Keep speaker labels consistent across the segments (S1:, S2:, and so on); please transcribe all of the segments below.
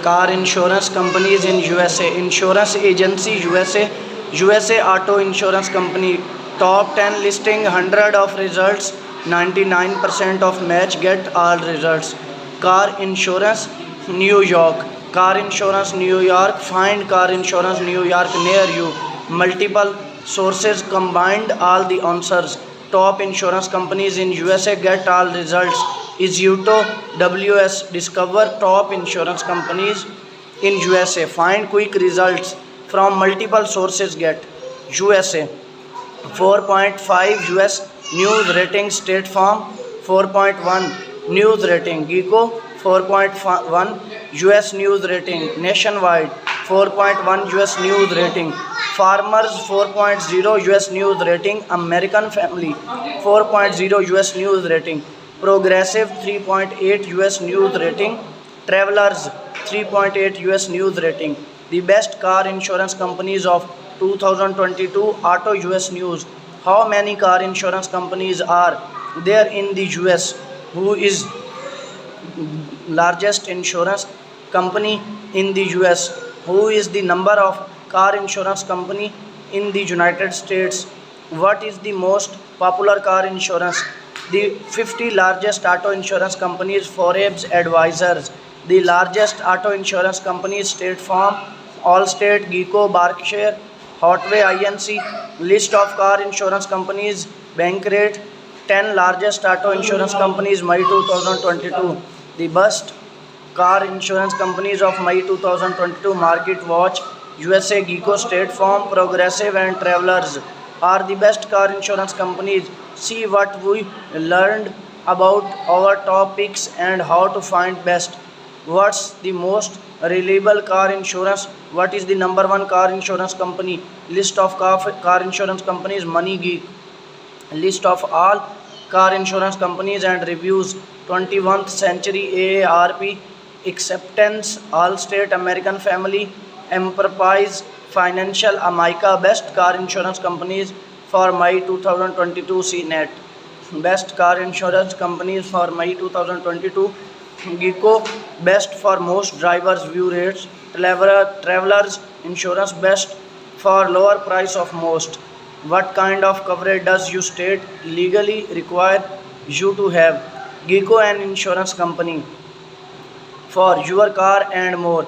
S1: car insurance companies in USA, insurance agency USA auto insurance company, top 10 listing, 100 of results, 99% of match, get all results. Car insurance New York, car insurance New York, find car insurance New York near you, multiple sources combined all the answers. Top insurance companies in USA, get all results. Isuto WS, discover top insurance companies in USA, find quick results from multiple sources, get. USA 4.5 US news rating, State Farm 4.1 news rating, Geico 4.1 US news rating, Nationwide 4.1 US news rating, Farmers 4.0 US news rating, American Family 4.0 US news rating, Progressive 3.8 US news rating, Travelers 3.8 US news rating. The best car insurance companies of 2022 Auto US News. How many car insurance companies are there in the US? Who is largest insurance company in the US? Who is the number of car insurance company in the United States? What is the most popular car insurance? The 50 largest auto insurance companies, Forbes Advisors. The largest auto insurance companies, State Farm, Allstate, Geico, Berkshire Hathaway, INC. List of car insurance companies, Bankrate. 10 largest auto insurance companies, May 2022. The best car insurance companies of May 2022, Market Watch, USA, Geico, State Farm, Progressive and Travelers are the best car insurance companies. See what we learned about our top picks and how to find best. What's the most reliable car insurance? What is the number one car insurance company? List of car insurance companies, MoneyGeek. List of all car insurance companies and reviews, 21st Century, AARP, Acceptance, Allstate, American Family, Enterprise Financial, Amica. Best car insurance companies for May 2022, CNET. Best car insurance companies for May 2022, Geico, best for most drivers view rates, Travelers Insurance, best for lower price of most. What kind of coverage does your state legally require you to have? Geico, an insurance company for your car and more.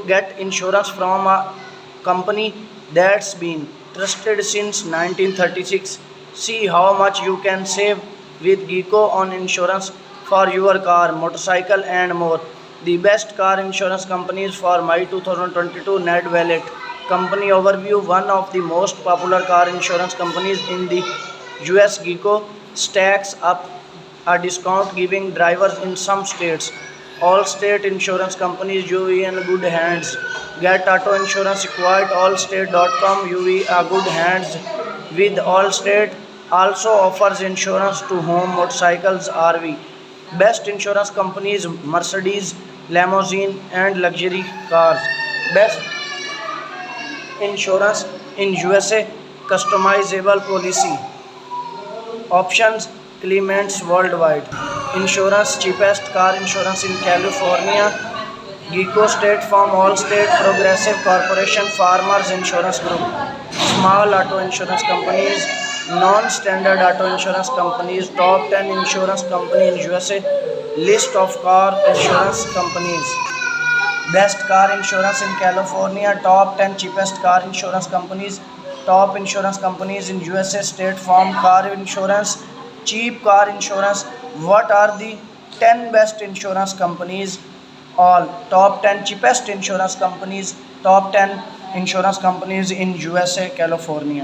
S1: Get insurance from a company that's been trusted since 1936. See how much you can save with Geico on insurance for your car, motorcycle and more. The best car insurance companies for May 2022, NetWallet. Company overview, one of the most popular car insurance companies in the US, Geico stacks up a discount giving drivers in some states. All state insurance companies, you in good hands. Get auto insurance required, allstate.com, you are good hands with Allstate. Also offers insurance to home, motorcycles, RV. Best insurance companies, Mercedes, Limousine and luxury cars. Best insurance in USA, customizable policy. Options, claimants worldwide. Insurance, cheapest car insurance in California, Geico, State Farm, Allstate, Progressive Corporation, Farmers Insurance Group. Small auto insurance companies, non-standard auto insurance companies, top 10 insurance company in USA, list of car insurance companies. Best car insurance in California, top 10 cheapest car insurance companies, top insurance companies in USA, State Farm, car insurance, cheap car insurance. What are the 10 best insurance companies? All top 10 cheapest insurance companies, top 10 insurance companies in USA, California.